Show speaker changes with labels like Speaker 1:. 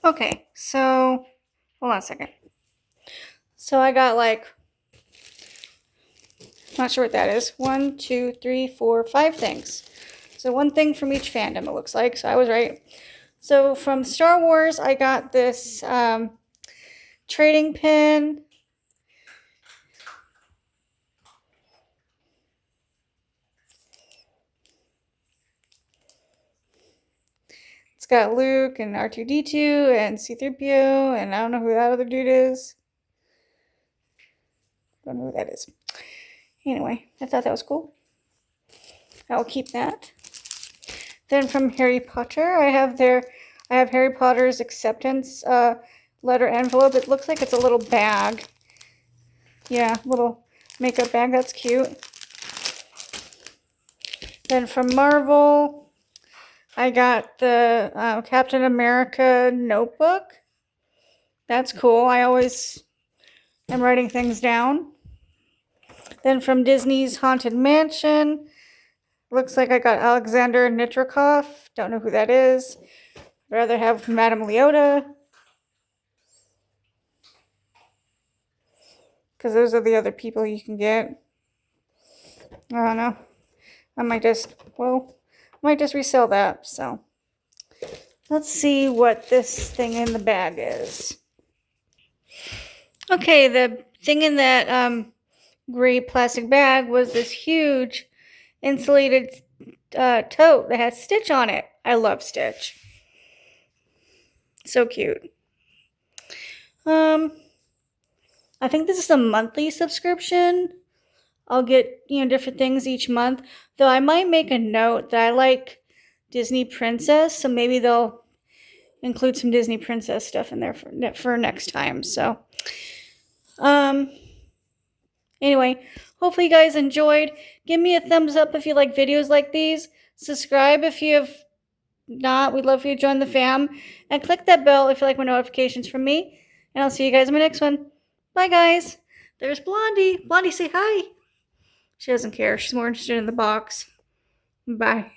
Speaker 1: Okay, so hold on a second. So I got like, not sure what that is. 1, 2, 3, 4, 5 things. So one thing from each fandom, it looks like. So I was right. So from Star Wars, I got this trading pin. It's got Luke and R2-D2 and C-3PO, and I don't know who that other dude is. Don't know who that is. Anyway, I thought that was cool. I'll keep that. Then from Harry Potter, I have Harry Potter's acceptance letter envelope. It looks like it's a little bag. Yeah, little makeup bag. That's cute. Then from Marvel, I got the Captain America notebook. That's cool. I always am writing things down. Then from Disney's Haunted Mansion, looks like I got Alexander Nitrikov. Don't know who that is. I'd rather have Madame Leota, because those are the other people you can get. I don't know. I might just resell that. So let's see what this thing in the bag is. Okay, the thing in that gray plastic bag was this huge insulated tote that has Stitch on it. I love Stitch. So cute. I think this is a monthly subscription. I'll get, different things each month. Though I might make a note that I like Disney Princess, so maybe they'll include some Disney Princess stuff in there for next time. So, anyway, hopefully you guys enjoyed. Give me a thumbs up if you like videos like these. Subscribe if you have not. We'd love for you to join the fam. And click that bell if you like my notifications from me. And I'll see you guys in my next one. Bye, guys. There's Blondie. Blondie, say hi. She doesn't care. She's more interested in the box. Bye.